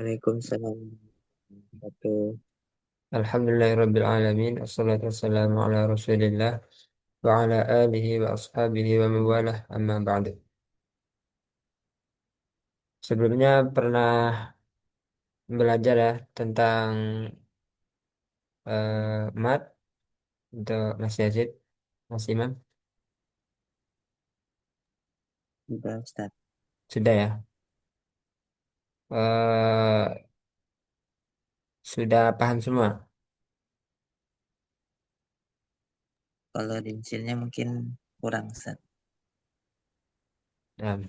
Waalaikumsalam. Wabarakatuh. Alhamdulillahirrabbilalamin. Assalatu wassalamu ala rasulillah wa ala alihi wa ashabihi wa mawalah amma ba'du. Sebelumnya pernah belajar ya tentang mat untuk Mas Yazid, Mas Imam. Sudah, Ustaz. Sudah ya. Eh, sudah paham semua. Kalau rinciannya mungkin kurang, Ustaz. Nah,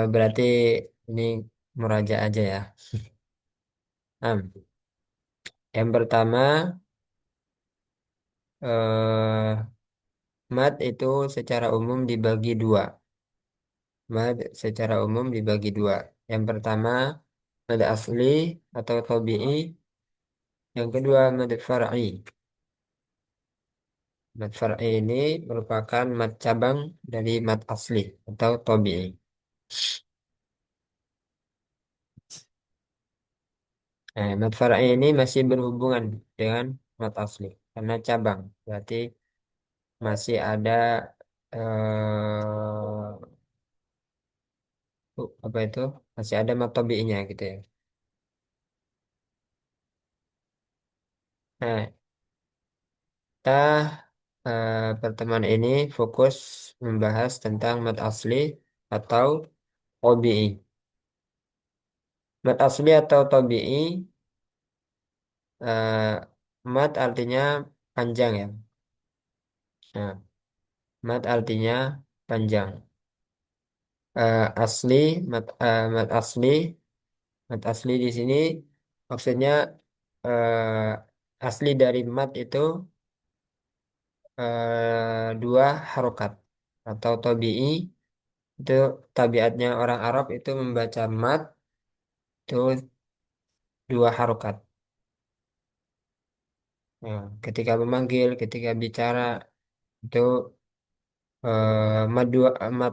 berarti ini muraja aja ya. Nah, yang pertama mat itu secara umum dibagi dua. Mad secara umum dibagi dua. Yang pertama, mad asli atau tabi'i. Yang kedua, mad far'i. Mad far'i ini merupakan mad cabang dari mad asli atau tabi'i. Mad far'i ini masih berhubungan dengan mad asli karena cabang. Berarti masih ada apa itu? Masih ada mad tabi'inya gitu ya. Nah, kita pertemuan ini fokus membahas tentang mat asli atau tabi'i. Mat asli atau tabi'i, eh, mat artinya panjang ya. Nah, mat artinya panjang. Asli, mat asli di sini maksudnya asli dari mat itu dua harokat atau tabi'i itu tabiatnya orang Arab itu membaca mat itu dua harokat. Nah, ketika memanggil, ketika bicara itu mad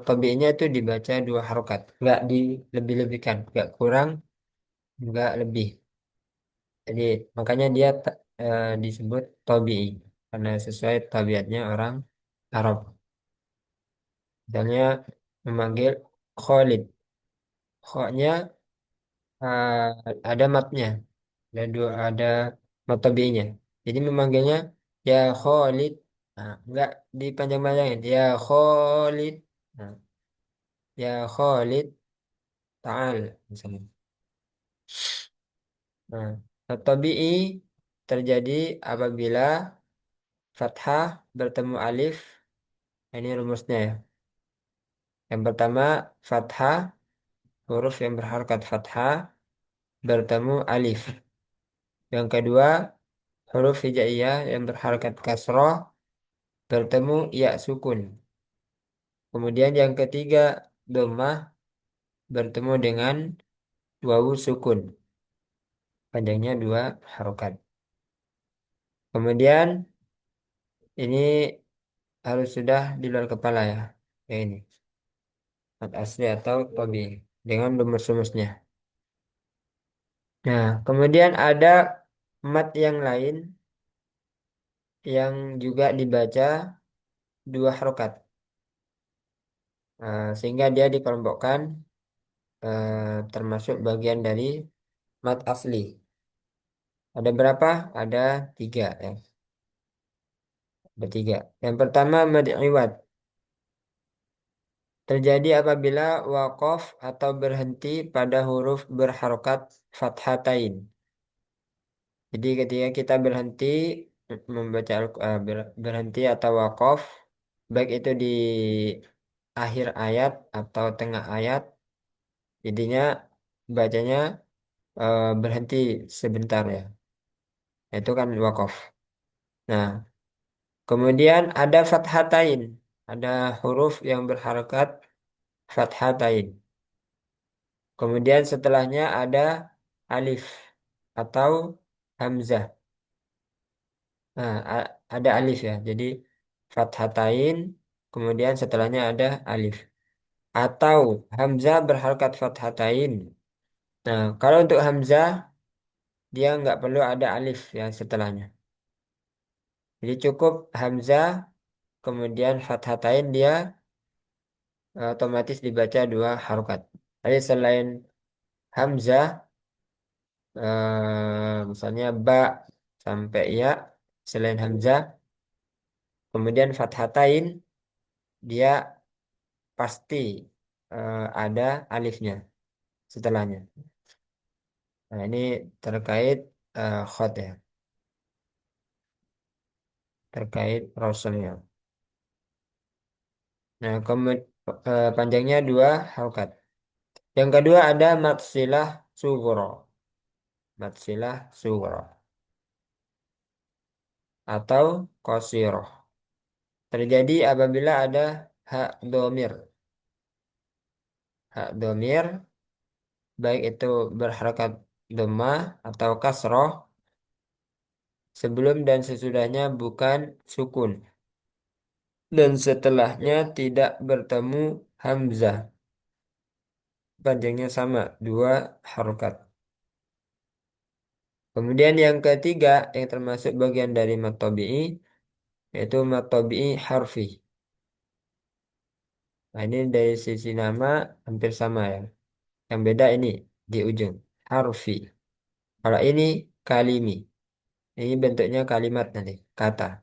tabi'inya itu dibaca dua harokat, nggak dilebih-lebihkan, nggak kurang, nggak lebih. Jadi makanya dia disebut tabi'i karena sesuai tabiatnya orang Arab. Misalnya memanggil Khalid, kho-nya ada matnya, ada mat tabi'inya. Jadi memanggilnya ya Khalid, nah, nggak dipanjang-panjangin, ya Khalid, nah, ya Khalid Ta'al misalnya. Nah, tabi'i terjadi apabila fathah bertemu alif. Ini rumusnya ya. Yang pertama, fathah, huruf yang berharokat fathah bertemu alif. Yang kedua, huruf hijaiyah yang berharokat kasroh bertemu ya sukun. Kemudian yang ketiga, dhammah bertemu dengan wawu sukun. Panjangnya dua harokat. Kemudian ini harus sudah di luar kepala ya. Ya ini, mat asli atau tobi dengan rumus-rumusnya. Nah, kemudian ada mat yang lain yang juga dibaca dua harokat. Sehingga dia dikelompokkan termasuk bagian dari mat asli. Ada berapa? Ada tiga ya. Ada tiga. Yang pertama mad iwad. Terjadi apabila wakof atau berhenti pada huruf berharokat fathatain. Jadi ketika kita berhenti membaca berhenti atau wakof, baik itu di akhir ayat atau tengah ayat, jadinya bacanya berhenti sebentar ya. Itu kan wakof. Nah, kemudian ada fathatain, ada huruf yang berharokat fathatain. Kemudian setelahnya ada alif atau hamzah. Nah, ada alif ya. Jadi fathatain, kemudian setelahnya ada alif. atau hamzah berharokat fathatain. Nah, kalau untuk hamzah dia nggak perlu ada alif yang setelahnya. Jadi cukup hamzah kemudian fathatain dia otomatis dibaca dua harokat. Jadi selain hamzah misalnya ba sampai ya selain hamzah kemudian fathatain dia pasti ada alifnya setelahnya. Nah, ini terkait khot ya, terkait rasulnya. Nah, panjangnya dua harokat. Yang kedua ada matsilah sugro. Matsilah sugro atau qasiroh. Terjadi apabila ada hak domir. Hak domir baik itu berharakat domah atau kasroh sebelum dan sesudahnya bukan sukun dan setelahnya tidak bertemu hamzah. Panjangnya sama, dua harokat. Kemudian yang ketiga yang termasuk bagian dari mad tabi'i yaitu mad tabi'i harfi. Nah, ini dari sisi nama hampir sama ya. Yang beda ini di ujung harfi. Kalau ini kalimi. Ini bentuknya kalimat nanti, kata.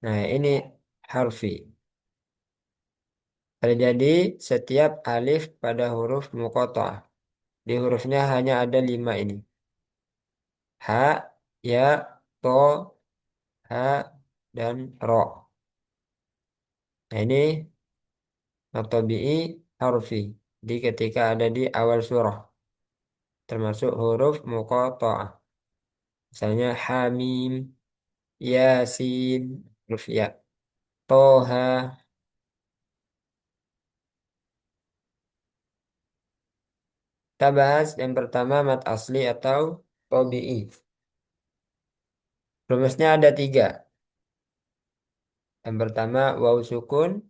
Nah, ini harfi. Terjadi setiap alif pada huruf muqatta'ah. Di hurufnya hanya ada lima ini. Ha, ya, to, ha, dan ro. Nah, ini matobi'i harfi. Di ketika ada di awal surah. Termasuk huruf muqatta'ah. Misalnya hamim, yasin, huruf ya. Toha. Kita bahas yang pertama mat asli atau tobi'i. Rumusnya ada tiga. Yang pertama waw sukun,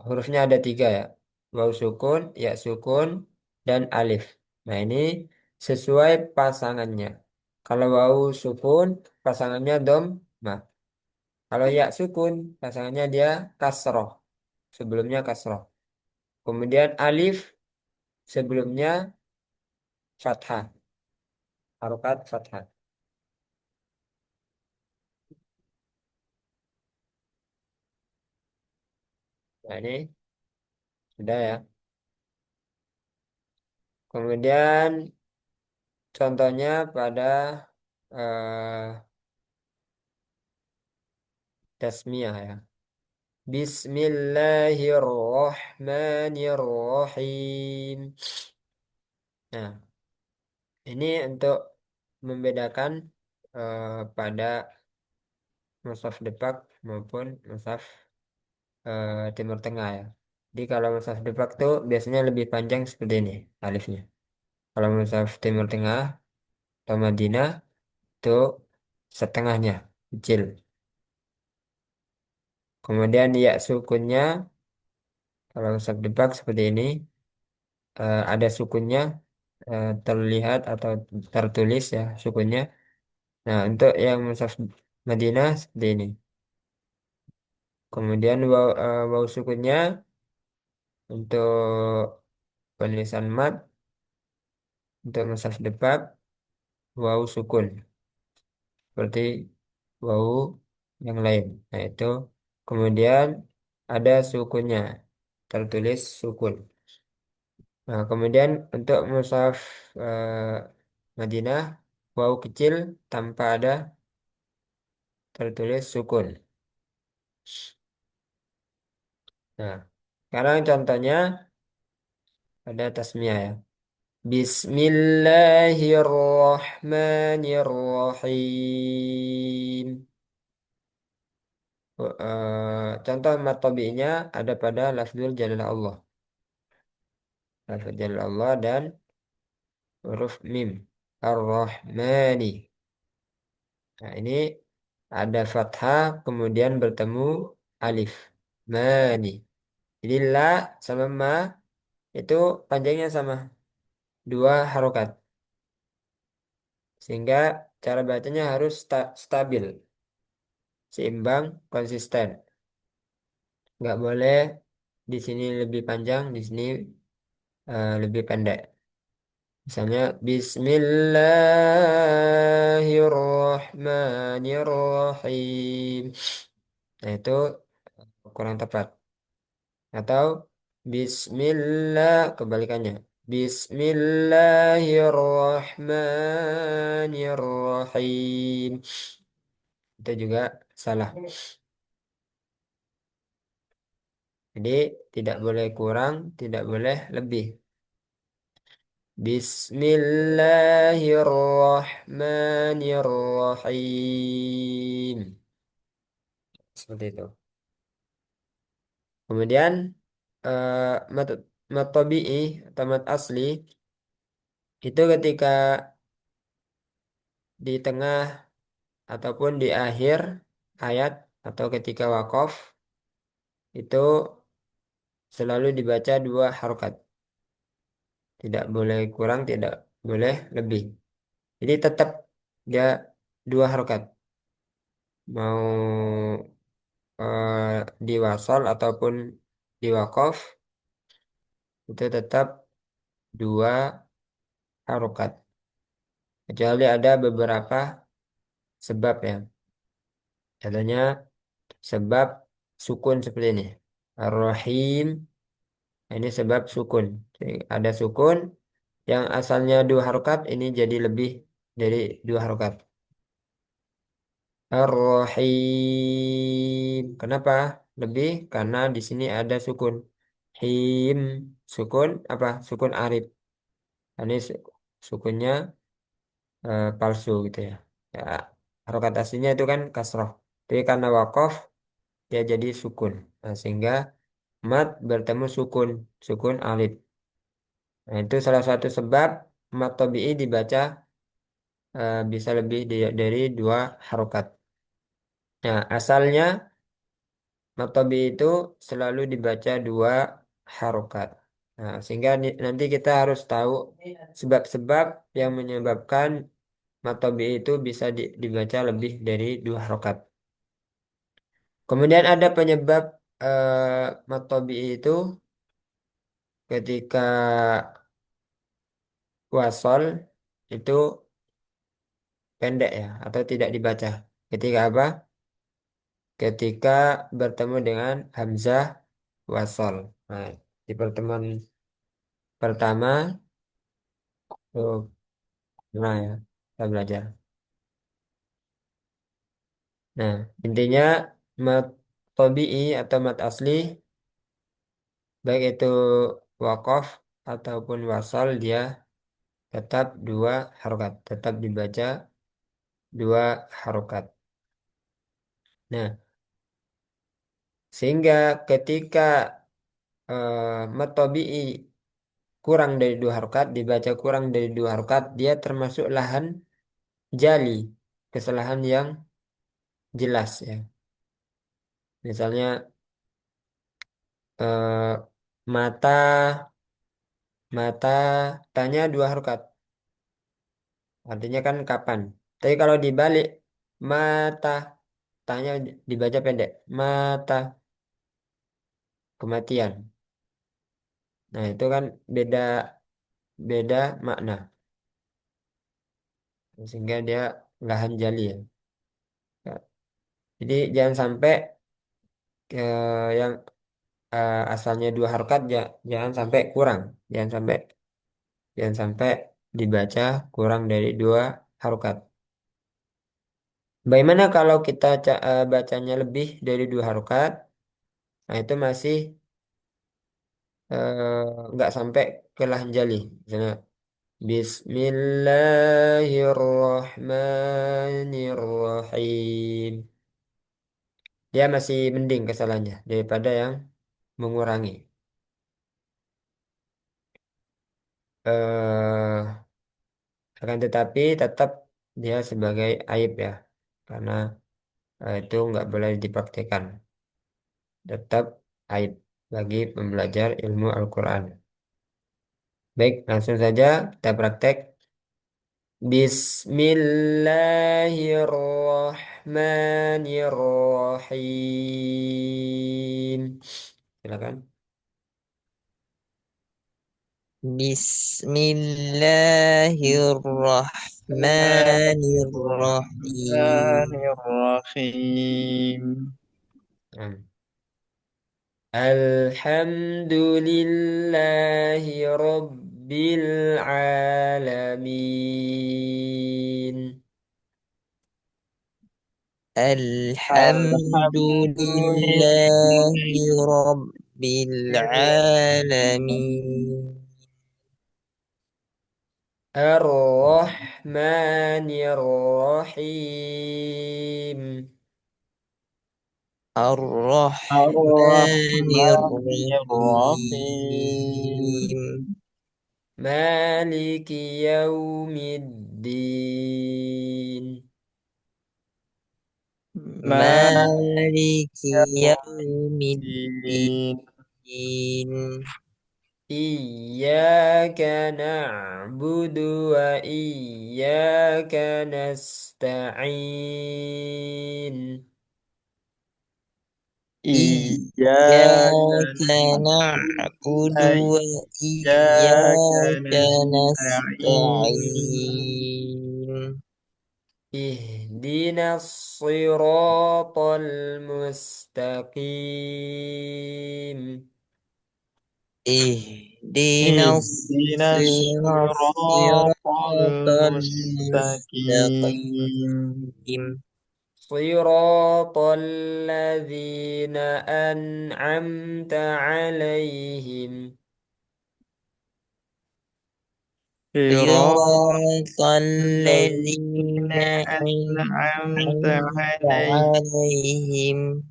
hurufnya ada tiga ya. Waw sukun, ya sukun, dan alif. Nah ini sesuai pasangannya. Kalau waw sukun, pasangannya dom. Nah, kalau ya sukun, pasangannya dia kasroh. Sebelumnya kasroh. Kemudian alif, sebelumnya fathah. Harokat fathah. Nah ini sudah ya. Kemudian contohnya pada eh, tasmiyah ya. Bismillahirrahmanirrahim. Nah, ini untuk membedakan pada mushaf Depak maupun mushaf Timur Tengah ya. Jadi kalau mushaf Depak tuh biasanya lebih panjang seperti ini alifnya. Kalau mushaf Timur Tengah atau Madinah itu setengahnya kecil. Kemudian ya sukunnya kalau mushaf Depak seperti ini ada sukunnya terlihat atau tertulis ya sukunnya. Nah, untuk yang mushaf Madinah seperti ini. Kemudian waw sukunnya untuk penulisan mat untuk mushaf depak waw sukun seperti waw yang lain. Nah, itu kemudian ada sukunnya tertulis sukun. Nah, kemudian untuk mushaf Madinah waw kecil tanpa ada tertulis sukun. Nah, sekarang contohnya ada tasmiyah ya. Bismillahirrahmanirrahim. Contoh mat tabi'inya ada pada lafzul jalalah Allah. Lafzul jalalah Allah dan huruf mim. Ar-Rahmani. Nah, ini ada fathah kemudian bertemu alif. Mani. Jadi la sama ma itu panjangnya sama, dua harokat. Sehingga cara bacanya harus stabil, seimbang, konsisten. Nggak boleh di sini lebih panjang, di sini lebih pendek. Misalnya Bismillahirrahmanirrahim. Nah, itu kurang tepat. Atau Bismillah kebalikannya. Bismillahirrahmanirrahim. Itu juga salah. Jadi tidak boleh kurang, tidak boleh lebih. Bismillahirrahmanirrahim. Seperti itu. Kemudian mat mat tabi'i atau mat asli itu ketika di tengah ataupun di akhir ayat atau ketika wakof itu selalu dibaca dua harokat. Tidak boleh kurang, tidak boleh lebih. Jadi tetap dia dua harokat. Mau di wasol ataupun di wakof itu tetap dua harokat. Kecuali ada beberapa sebab ya. Contohnya sebab sukun seperti ini. Ar-Rahim, ini sebab sukun. Jadi ada sukun yang asalnya dua harokat, ini jadi lebih dari dua harokat. Ar-Rahim. Kenapa? Lebih karena di sini ada sukun. Him, sukun apa? Sukun arif. Ini sukunnya palsu gitu ya. Ya, harokat aslinya itu kan kasroh. Tapi karena wakof dia jadi sukun. Nah, sehingga mat bertemu sukun, sukun alif. Nah, itu salah satu sebab mat tabi'i dibaca bisa lebih dari dua harokat. Nah, asalnya mat tabi'i itu selalu dibaca dua harokat. Nah, sehingga nanti kita harus tahu sebab-sebab yang menyebabkan mat tabi'i itu bisa dibaca lebih dari dua harokat. Kemudian ada penyebab mat tabi'i itu ketika wasol itu pendek ya atau tidak dibaca. Ketika apa? Ketika bertemu dengan hamzah wasol. Nah, di pertemuan pertama oh, nah ya, kita belajar. Nah, intinya mat tabi'i atau mat asli baik itu wakof ataupun wasol dia tetap dua harokat, tetap dibaca dua harokat. Nah, sehingga ketika mat tabi'i kurang dari dua harokat, dibaca kurang dari dua harokat, dia termasuk lahan jali, kesalahan yang jelas ya. Misalnya eh, mata, mata, tanya dua harokat, artinya kan kapan. Tapi kalau dibalik, mata, tanya dibaca pendek, mata, kematian. Nah itu kan beda beda makna, sehingga dia lahan jali ya. Jadi jangan sampai yang asalnya dua harokat jangan sampai kurang, jangan sampai dibaca kurang dari dua harokat. Bagaimana kalau kita bacanya lebih dari dua harokat? Nah itu masih nggak sampai ke lahan jali. Misalnya Bismillahirrahmanirrahim. Dia masih mending kesalahannya daripada yang mengurangi. eh Akan tetapi tetap dia sebagai aib ya, karena itu nggak boleh dipraktikkan, tetap aib. bagi pembelajar ilmu Al-Quran. Baik, langsung saja kita praktek. Bismillahirrahmanirrahim. Silakan. Bismillahirrahmanirrahim. Bismillahirrahmanirrahim. Hmm. Alhamdulillahi Rabbil Alamin. Alhamdulillahi Rabbil Alamin. Ar-Rahmanir-Rahim. Ar-Rahmanir-Rahim. Ar-Rahmanir-Rahim. Maliki Yaumiddin. Maliki Yawmiddin. Yaumiddin. Iyyaka na'budu wa iyyaka nasta'in. Iyyaka Iyyaka na'budu na'budu wa wa iyyaka iyyaka nasta'in. nasta'in. Ihdinas siratal mustaqim. Ihdinas Ihdinas siratal siratal mustaqim. mustaqim. صراط الذين أنعمت عليهم Siratal Siratal ladzina ladzina an'amta an'amta alaihim. alaihim.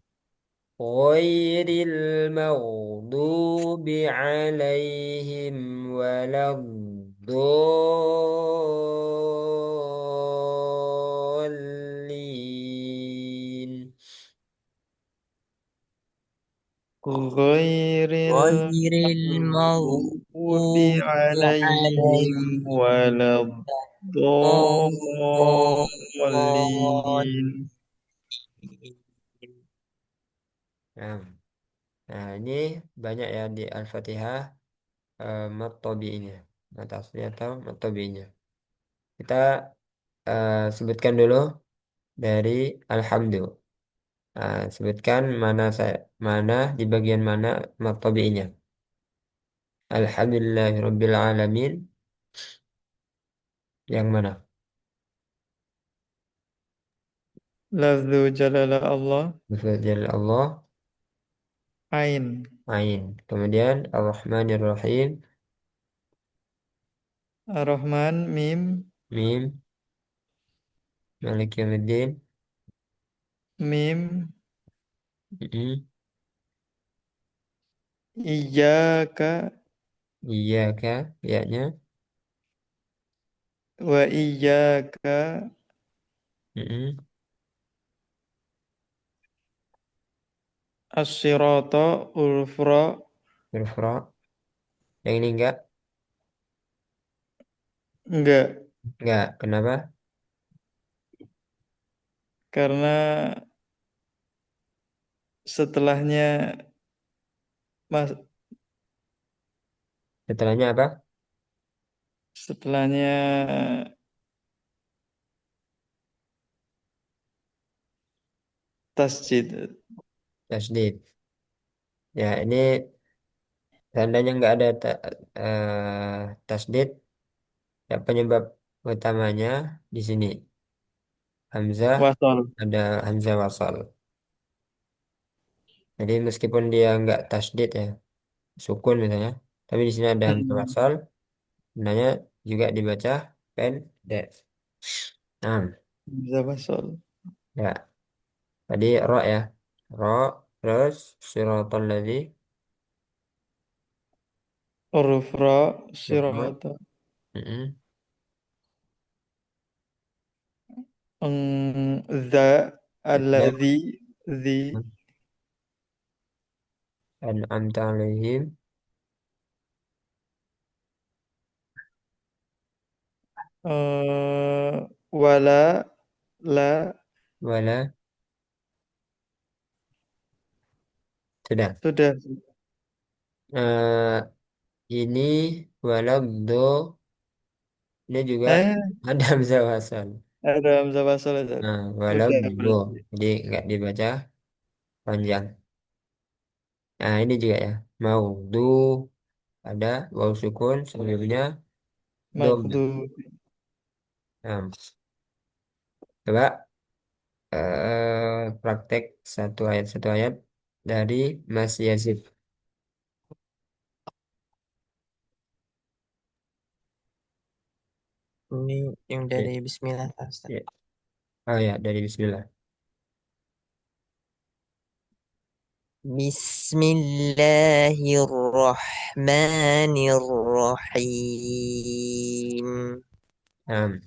غير المغضوب عليهم ولا الضالين. Ghairil Ghairil maghdubi maghdubi alaihim alaihim waladdallin. waladdallin. Nah, nah, ini banyak ya di Al-Fatihah mat tabi'inya, mat asli atau mat tabi'inya. Kita sebutkan dulu dari Alhamdu. Nah, sebutkan mana di bagian mana mat tabi'inya. Alhamdulillahirabbil alamin yang mana? Lafzu jalala Allah Bifadil Allah ain. ain. Kemudian Ar-Rahmanir-Rahim Ar-Rahman mim mim. Maliki yaumiddin mim mm-mm. iyyaka Iyyaka ya-nya wa iyyaka mm-mm. as-sirata ulfra. Huruf ra. Yang ini Enggak, enggak. Kenapa? karena setelahnya mas Setelahnya apa? setelahnya tasjid. Tasdid. Ya, ini tandanya enggak ada tasdid. Ya, penyebab utamanya di sini. Hamzah Wasol. ada hamzah wasal. Jadi meskipun dia enggak tasdid ya, sukun misalnya, tapi di sini ada hamzah Hmm. wasal, sebenarnya juga dibaca pendek. Nah, Bisa wasol. ya, tadi ro ya. Ro, terus siratal ladzi Huruf ra Ro, sirata. mm-mm. Za Ya, alladzi zi an'amta alaihim Wala la wala sudah. sudah. Eh, ini wala do ini juga Eh, ada hamzah wasal. ada hamzah wasal Ustaz. Nah, walau Udah do berarti. jadi nggak dibaca panjang. Nah, ini juga ya. Mau du ada waw sukun sebelumnya dom. Maghdub. Nah, coba praktek satu ayat dari Mas Yazid. Ini yang Ya, dari Bismillah, Ustaz. ya. Oh ya, dari Bismillah. Bismillahirrahmanirrahim. Nah,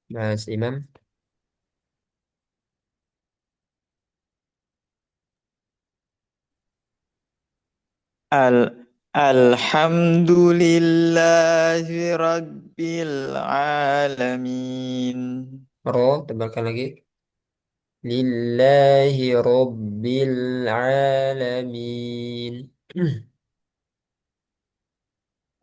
Mas Imam. Al Alhamdulillahi Rabbil Alamin. Ro, tebalkan lagi. Lillahi Rabbil Alamin.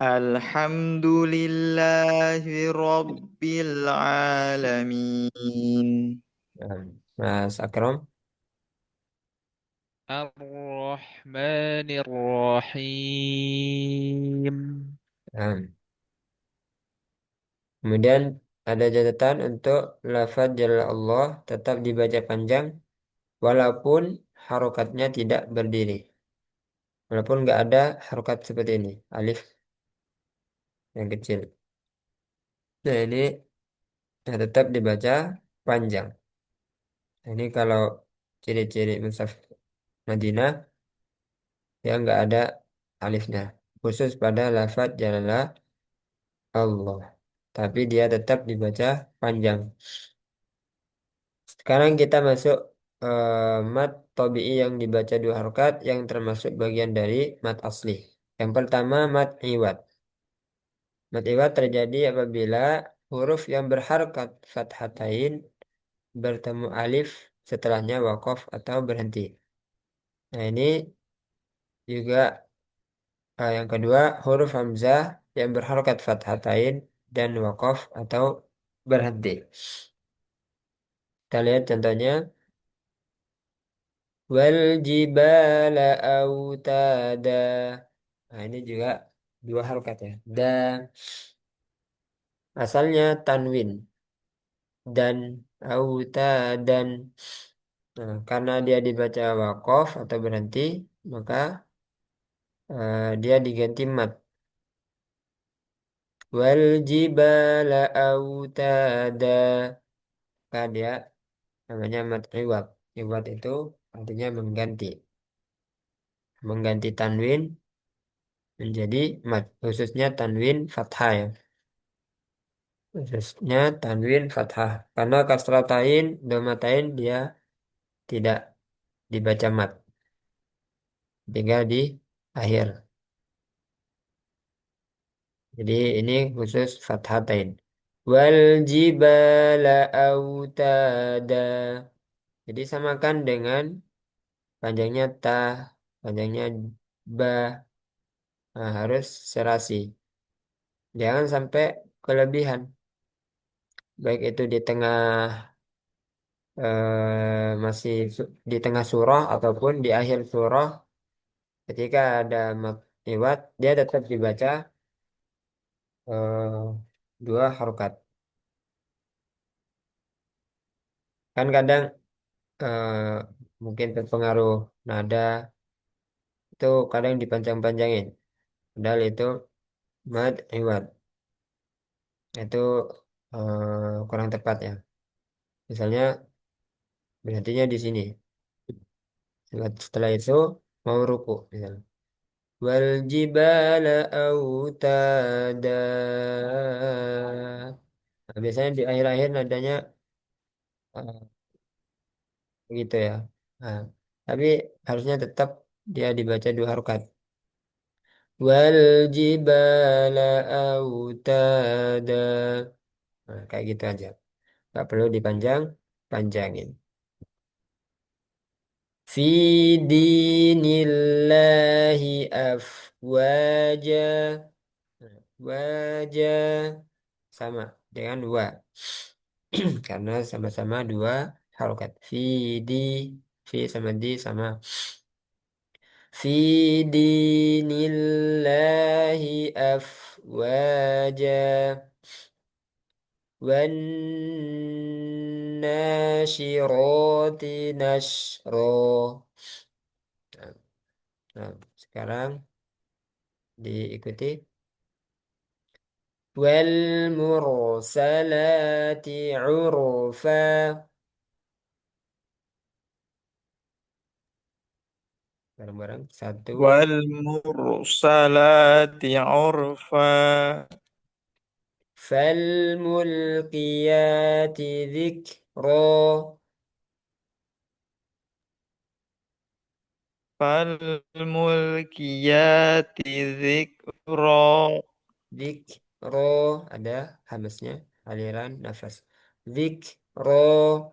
Alhamdulillahi Rabbil Alamin. Nah, Mas Akram. الرحمن الرحيم. Nah, kemudian ada catatan untuk lafaz jalal Allah tetap dibaca panjang walaupun harokatnya tidak berdiri. Walaupun nggak ada harokat seperti ini, alif yang kecil. Nah, ini tetap dibaca panjang. Nah, ini kalau ciri-ciri mushaf Madinah yang nggak ada alifnya, khusus pada lafaz jalalah Allah. Tapi dia tetap dibaca panjang. Sekarang kita masuk mat tabi'i yang dibaca dua harokat yang termasuk bagian dari mat asli. Yang pertama mat iwad. Mat iwad terjadi apabila huruf yang berharokat fathatain bertemu alif setelahnya wakof atau berhenti. Nah ini juga yang kedua huruf hamzah yang berharokat fathatain dan wakof atau berhenti. Kita lihat contohnya. Wal jibala autada. Nah ini juga dua harokat ya. Dan asalnya tanwin dan dan karena dia dibaca wakof atau berhenti maka dia diganti mat. Wal jibala autada. Maka dia namanya mat iwad. Iwad itu artinya mengganti. Mengganti tanwin menjadi mat. Khususnya tanwin fathah ya. Khususnya tanwin fathah. Karena kasratain, domatain dia tidak dibaca mat. Tinggal di akhir. Jadi ini khusus fathatain. Wal jibala autada. Jadi samakan dengan panjangnya ta, panjangnya ba. Nah, harus serasi. Jangan sampai kelebihan. Baik itu di tengah masih di tengah surah ataupun di akhir surah. Ketika ada mat iwad, dia tetap dibaca eh, dua harokat. Kan kadang mungkin terpengaruh nada itu kadang dipanjang-panjangin. Padahal itu mad iwad. Itu kurang tepat ya. Misalnya berhentinya di sini. Setelah itu mau ruku misalnya. Wal jibala autada. Nah, biasanya di akhir-akhir nadanya begitu ya. Nah, tapi harusnya tetap dia dibaca dua harokat. Wal jibala autada. Nah, kayak gitu aja. Nggak perlu panjangin. Fi dinillahi afwaja. Nah, wajah sama dengan dua karena sama-sama dua harokat. Di fi sama di sama. Fi dinillahi afwaja wan nashirati nashro. Nah, nah, sekarang diikuti wal mursalati urfa. Bareng-bareng satu. والمرسلات عرفا فالملقيات ذكرا. فالملكيات ذكرا Zikro ada hamasnya, aliran nafas. Zikro.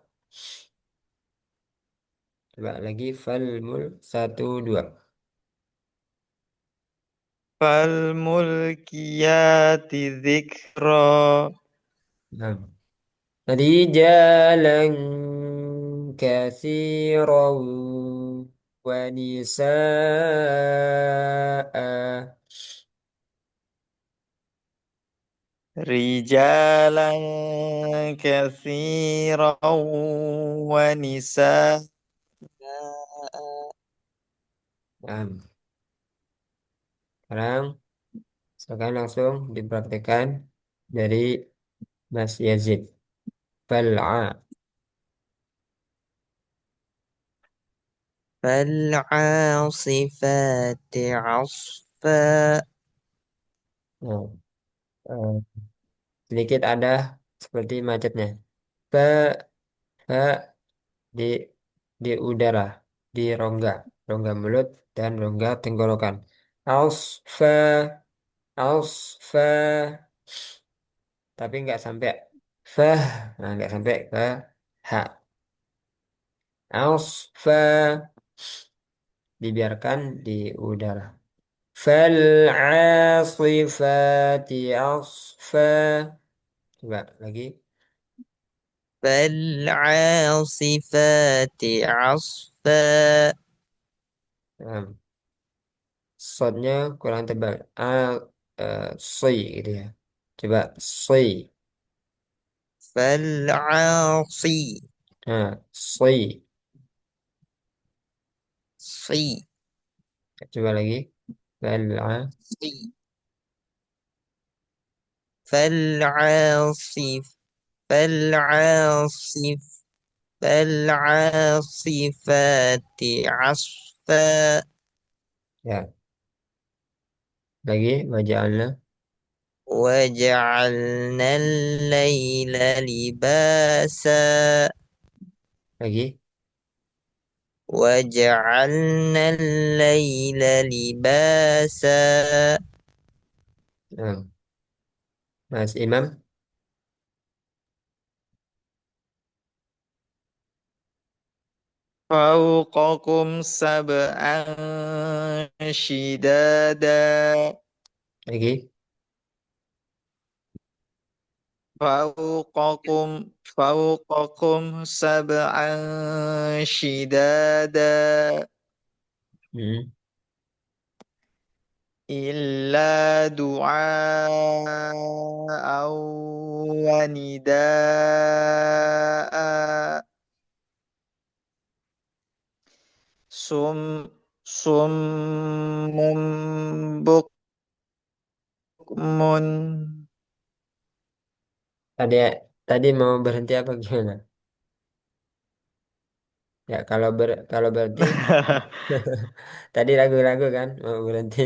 Coba lagi falmul satu dua. فالملكيات ذكرا Nah. رجالا كثيرا ونساء. رجالا كثيرا ونساء Nah, sekarang sekarang langsung dipraktekkan dari Mas Yazid. Fal'a. فالعاصفات عصفا Nah, eh, sedikit ada seperti macetnya. Fa, fa di udara, di rongga mulut dan rongga tenggorokan. Aus, fa, aus, fa, tapi nggak sampai fa, nah nggak sampai ke ha. Aus, fa, dibiarkan di udara. Fal'asifati asfa. Coba lagi. فالعاصفات عصفا Nah, shotnya kurang tebal. Si gitu ya. Coba si. فالعاصي Nah, si. صي Coba lagi. Bal'a. صي فالعاصف فالعاصف فالعاصفات عصفا Ya, lagi waja'alna. وجعلنا الليل لباسا Lagi. وجعلنا الليل لباسا Nah, Mas Imam. فوقكم سبعا شدادا Lagi. فوقكم سبعا شدادا Hmm. إلا دعاء ونداء صم صم بكم Tadi tadi mau berhenti apa gimana? Ya, kalau berhenti tadi ragu-ragu kan mau berhenti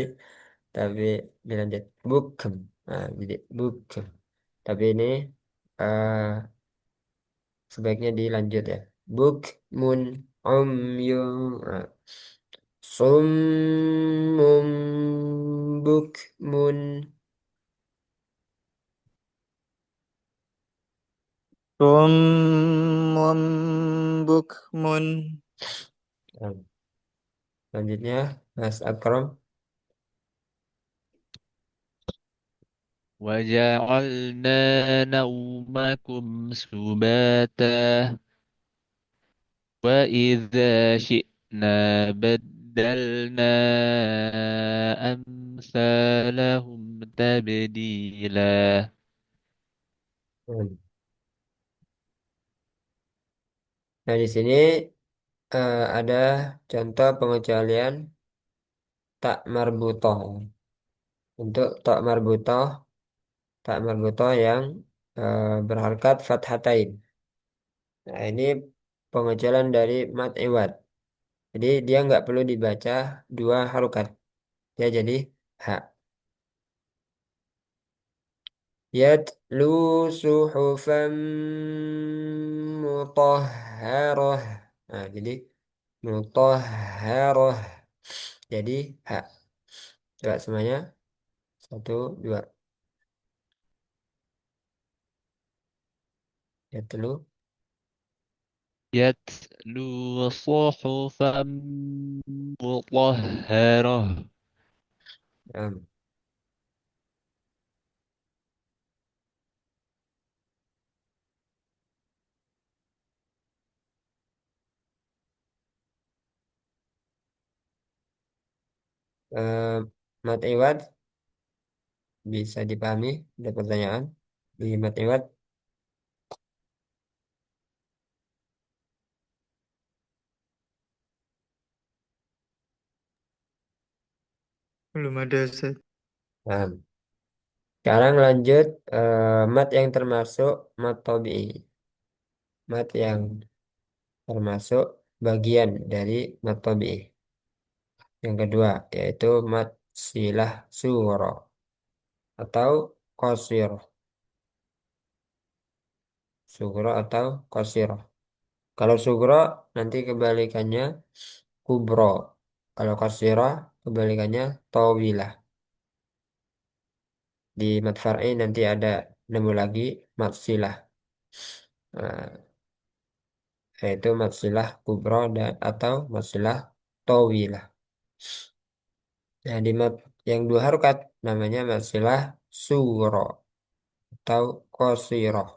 tapi dilanjut bukem. Nah, jadi bukem. Tapi ini eh sebaiknya dilanjut ya. Buk mun umyun. Nah, Summun bukmun. Summun bukmun. Nah, selanjutnya Mas Akram. وجعلنا نومكم سباتا وإذا شئنا بدلنا أمثالهم تبديلا. Hmm. Nah, di sini ada contoh pengecualian tak marbutoh. Untuk tak marbutoh yang berharkat fathatain. Nah, ini pengecualian dari mat iwad. Jadi dia nggak perlu dibaca dua harokat. Dia jadi ha. Yatlu suhufan mutahharah. Nah, jadi mutahharah. Jadi ha. Coba semuanya. Satu, dua. Yatlu. يتلو صحفا مطهرة. Nah, mat iwad bisa dipahami. Ada pertanyaan di mat iwad. Belum ada Ustaz. Nah, sekarang lanjut mat yang termasuk mat tabi'i. Mat yang termasuk bagian dari mat tabi'i. Yang kedua yaitu mat silah suro atau qasir. Sugro atau qasir. Kalau sugro nanti kebalikannya kubro. Kalau qasira kebalikannya tawilah. Di mat far'i nanti ada nemu lagi mat silah. Nah, yaitu mat silah kubro dan atau mat silah tawilah. Nah, di mat yang dua harokat namanya mat silah suro atau qasiroh.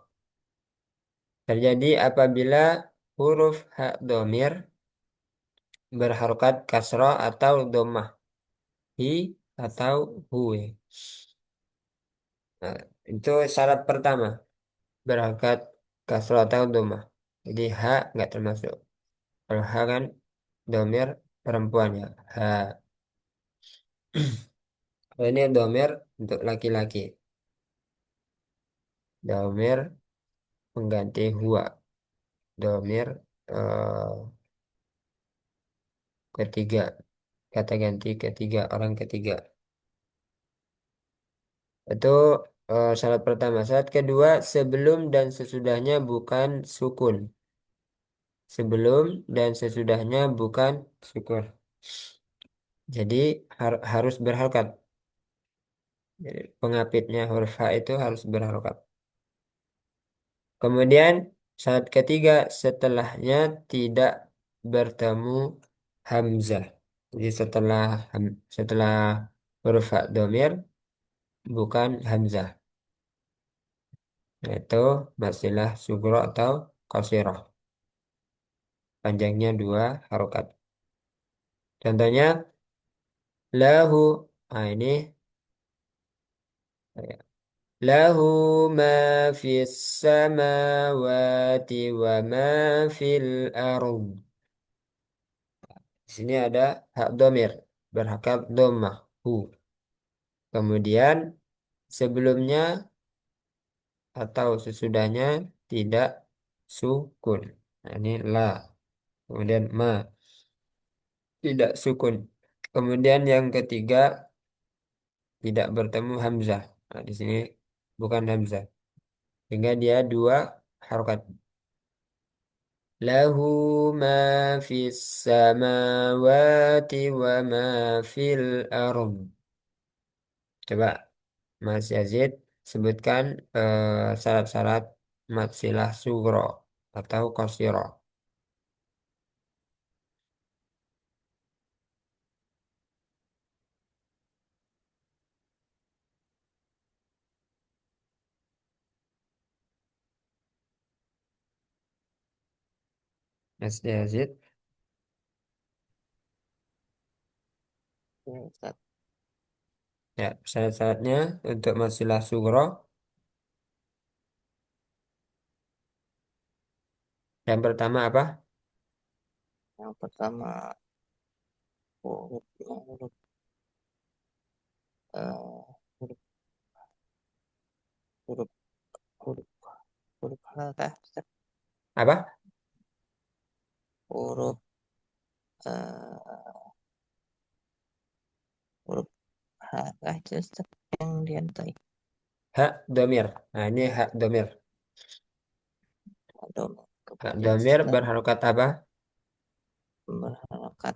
Terjadi apabila huruf ha domir berharokat kasroh atau domah, hi atau huwe. Nah, itu syarat pertama berharokat kasroh atau domah. Jadi ha nggak termasuk. Kalau ha kan domir perempuan ya. Ha. Kalau ini domir untuk laki-laki. Domir pengganti huwa. Domir eh, ketiga. Kata ganti ketiga, orang ketiga. Itu syarat pertama. Syarat kedua, sebelum dan sesudahnya bukan sukun. Sebelum dan sesudahnya bukan sukun. Jadi harus berharokat. Jadi, pengapitnya huruf H itu harus berharokat. Kemudian syarat ketiga, setelahnya tidak bertemu hamzah. Jadi setelah huruf H domir bukan hamzah. Yaitu masilah sugro atau qasirah. Panjangnya dua harokat. Contohnya lahu. Nah, ini lahu ma fis samawati wa ma fil ard. Di sini ada hak domir berhakat domah hu. Kemudian sebelumnya atau sesudahnya tidak sukun. Nah, ini la. Kemudian ma tidak sukun. Kemudian yang ketiga tidak bertemu hamzah. Nah, di sini bukan hamzah. Sehingga dia dua harokat. Lahu ma fis samawati wa ma fil ard. Coba Mas Yazid sebutkan syarat-syarat matsilah sugro atau kosiro. Mas Yazid, Ya, Ustaz. ya syarat-syaratnya untuk matsilah sugro. Yang pertama apa? Yang pertama huruf huruf huruf huruf huruf halkah, Ustaz. Apa? Huruf eh, huruf halkah itu, Ustaz, yang diantai. Hak domir. Nah ini hak domir. Dom. Hak Kemudian domir setelah berharokat apa? berharokat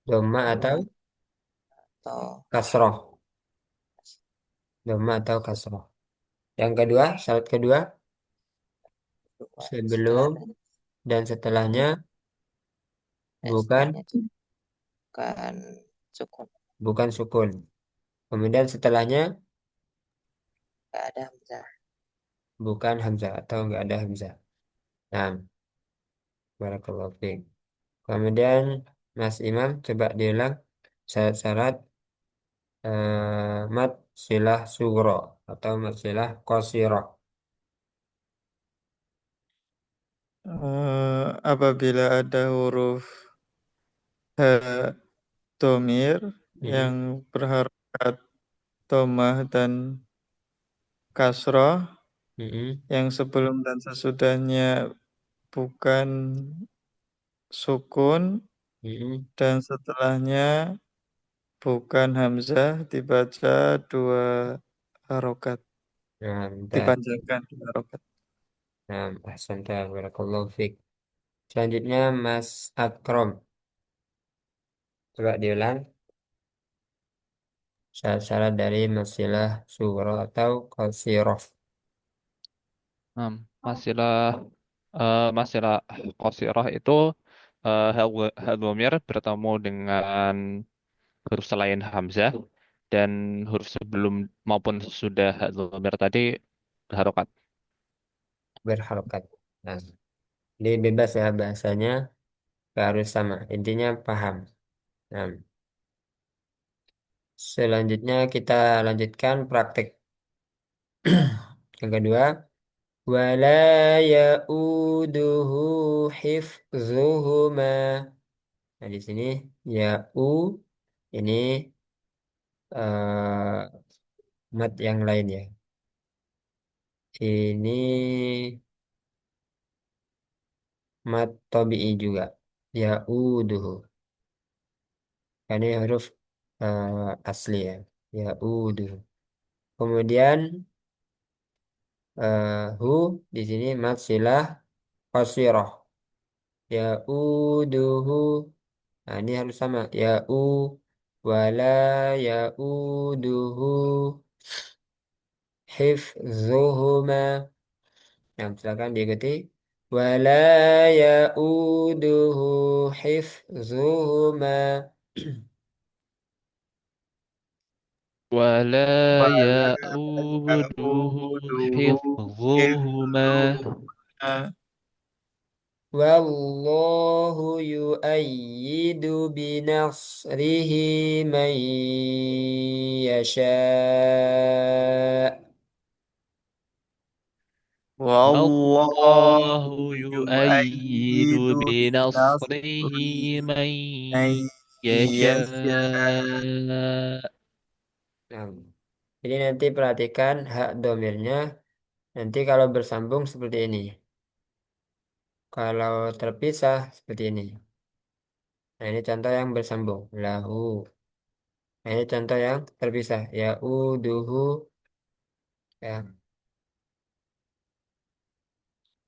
Doma atau dom atau kasroh. Doma atau kasroh. Yang kedua, syarat kedua, kedua sebelum setelahnya dan setelahnya bukan setelahnya itu bukan sukun, bukan sukun. Kemudian setelahnya nggak ada hamzah. bukan hamzah atau enggak ada hamzah. Nah, barakallahu fiik. Kemudian Mas Imam coba diulang syarat-syarat mat silah sugro atau mat silah qasiro. Apabila ada huruf ha domir Mm-mm, yang berharokat domah dan kasroh, mm-mm, yang sebelum dan sesudahnya bukan sukun mm-mm. dan setelahnya bukan hamzah, dibaca dua harokat, Nah, bentar. dipanjangkan dua harokat. Nah, ahsanta, barakallahu fiik. Selanjutnya Mas Akrom. Coba diulang syarat-syarat dari masilah sugro atau qasiro. Hmm, Masilah masilah qasirah itu hak dhamir bertemu dengan huruf selain hamzah dan huruf sebelum maupun sesudah hak dhamir tadi berharokat. Berharokat. Nah, ini bebas ya bahasanya, gak harus sama. Intinya paham. Nah, selanjutnya kita lanjutkan praktek yang kedua. Wala ya'uduhu hifzuhuma. Nah, di sini ya'u ini mat yang lain ya. Ini mat tabi'i juga. Ya'uduhu. Ini huruf asli ya. Ya'uduhu. Kemudian hu di sini mat silah qasirah. Ya'uduhu. Nah, ini harus sama. Wala ya'uduhu hifzuhuma. Nah, silakan diikuti. Wala ya'uduhu hifzuhuma. Wala Wala ya'uduhu ya'uduhu hifdhuhuma. hifdzuhuma. Wallahu yu'ayyidu binasrihi man yasha'. Wallahu Wallahu yu'ayyidu yu'ayyidu binasrihi binasrihi man man yasha'. yasha'. Nah, jadi nanti perhatikan hak domirnya. Nanti kalau bersambung seperti ini. Kalau terpisah seperti ini. Nah, ini contoh yang bersambung. Lahu. Nah, ini contoh yang terpisah. Ya'uduhu. Ya.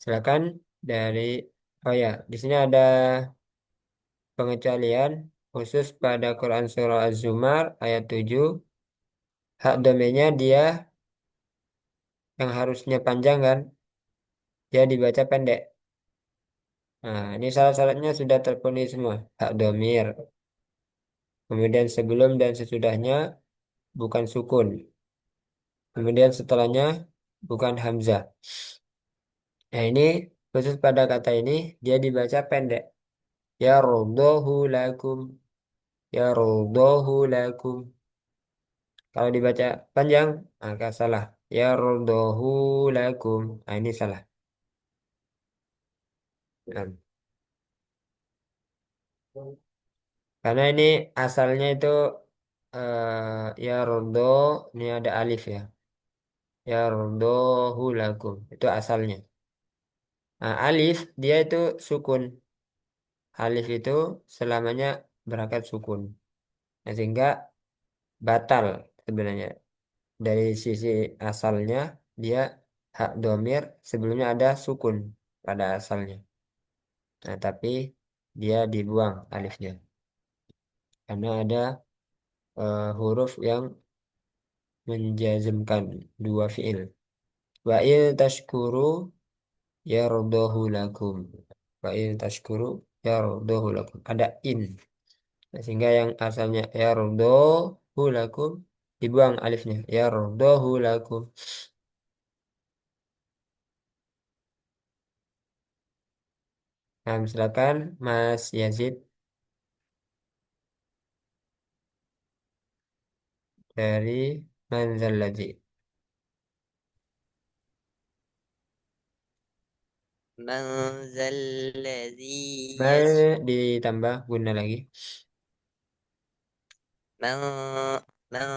Silakan dari oh ya, di sini ada pengecualian khusus pada Quran surah Az-Zumar ayat 7. Hak domainnya dia yang harusnya panjang kan, dia dibaca pendek. Nah, ini syarat-syaratnya sudah terpenuhi semua. Hak domir. Kemudian sebelum dan sesudahnya bukan sukun. Kemudian setelahnya bukan hamzah. Nah, ini khusus pada kata ini dia dibaca pendek. Ya rodohu lakum. Ya rodohu lakum. Kalau dibaca panjang, maka salah. Ya rodohu lakum. Nah, ini salah. Nah, karena ini asalnya itu ya rodo, ini ada alif ya. Ya rodohu lakum. Itu asalnya. Nah, alif dia itu sukun. Alif itu selamanya berangkat sukun. Nah, sehingga batal sebenarnya. Dari sisi asalnya dia hak domir sebelumnya ada sukun pada asalnya. Nah, tapi dia dibuang alifnya karena ada huruf yang menjazmkan dua fiil. Wa il tashkuru yardahu lakum. Wa il tashkuru yardahu lakum. Ada in. Nah, sehingga yang asalnya yardahu lakum dibuang alifnya. Yardahu lakum. Nah, silakan Mas Yazid dari Manzalaji. Man zalladzi Mal yash ditambah guna lagi. man man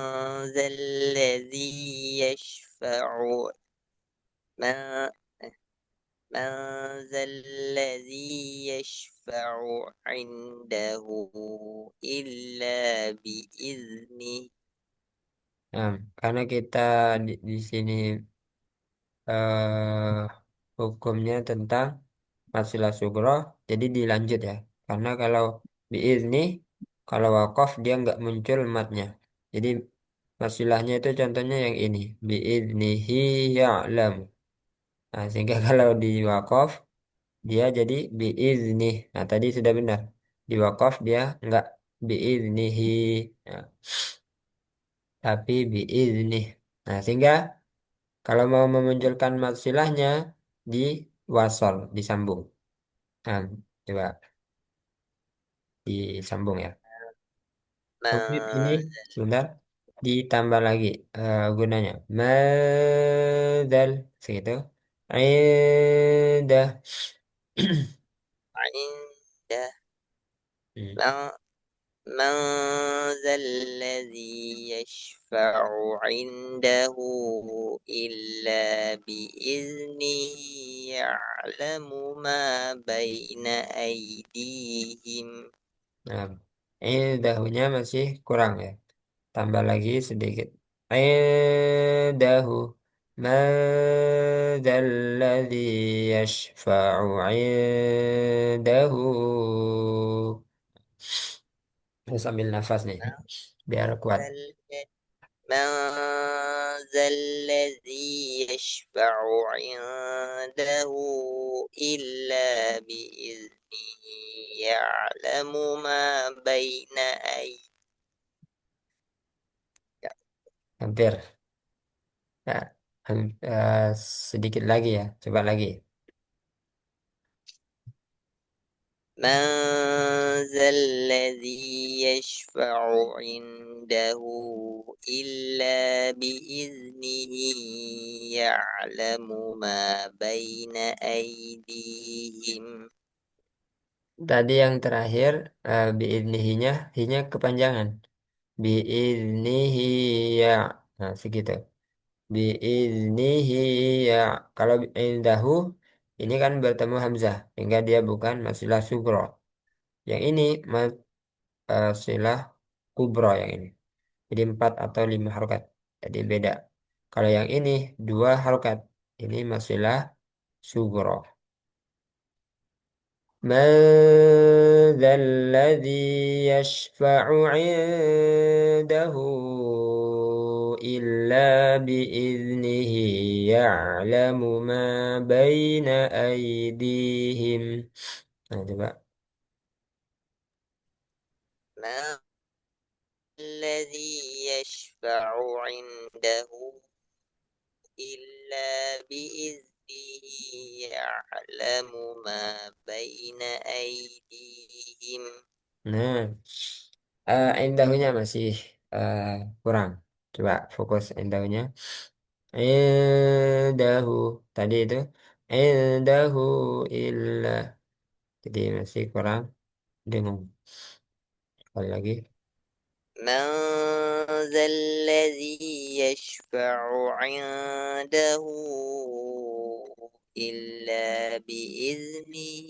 zalladzi yashfa'u man man zalladzi yashfa'u 'indahu illa bi'idznih. Nah, karena kita di sini eh, hukumnya tentang Masilah Sugro, jadi dilanjut ya. Karena kalau biizni, kalau wakaf dia nggak muncul matnya. Jadi masilahnya itu contohnya yang ini. Biiznihi ya'lam. Nah, sehingga kalau di wakaf, dia jadi biizni. Nah, tadi sudah benar. Di wakaf dia nggak biiznihi. Nah, tapi biizni. Nah, sehingga kalau mau memunculkan masilahnya di wasol, disambung. Nah, coba disambung ya. Kemudian ini Man sebentar ditambah lagi gunanya. Madal segitu. Indah. 'indah Hmm, man من ذا الذي يشفع عنده إلا بإذنه يعلم ما بين أيديهم Nah, indahnya masih kurang ya. Tambah lagi sedikit. Indahu. Madzalladzi yashfa'u indahu. Ini sambil nafas nih, biar kuat. من ذا الذي يشفع عنده إلا بإذنه يعلم ما بين أيديهم Hampir. Ya, sedikit lagi ya. Coba lagi. من ذا الذي يشفع عنده إلا بإذنه يعلم ما بين أيديهم Tadi yang terakhir biiznihinya, hinya kepanjangan. Biiznihi ya. Nah, segitu. Biiznihi ya. Kalau indahu ini kan bertemu hamzah sehingga dia bukan masilah sugro. Yang ini masilah kubro yang ini. Jadi 4 atau 5 harokat. Jadi beda. Kalau yang ini 2 harokat. Ini masilah sugro. من ذا الذي يشفع عنده إلا بإذنه يعلم ما بين أيديهم. Nah, coba. ما الذي يشفع عنده إلا بإذنه يعلم ما بين أيديهم. Nah, indahnya masih eh, kurang. Coba fokus indahnya. Indahu tadi itu indahu illa. Jadi masih kurang dengung. Sekali lagi. من ذا الذي يشفع عنده إلا بإذنه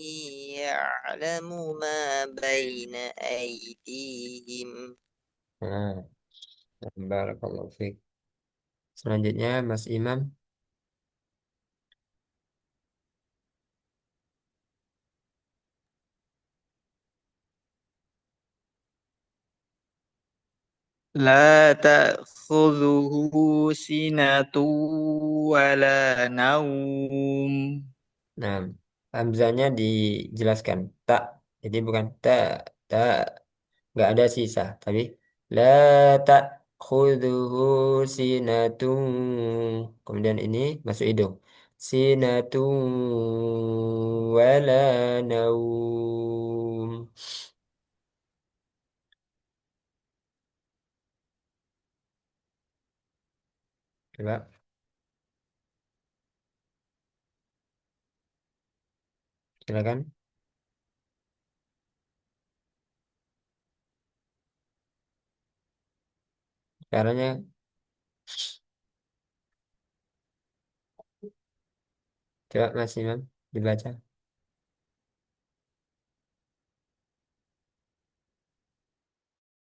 يعلم ما بين أيديهم. Nah, barakallahu fiik. Selanjutnya Mas Imam. لا تأخذه سنة ولا نوم. Nah, hamzanya dijelaskan tak. Jadi bukan tak, tak, nggak ada sisa. Tapi la tak khuduhu sinatung. Kemudian ini masuk hidung. Sinatung wala naum. Coba, silakan. Caranya, coba Mas Imam dibaca.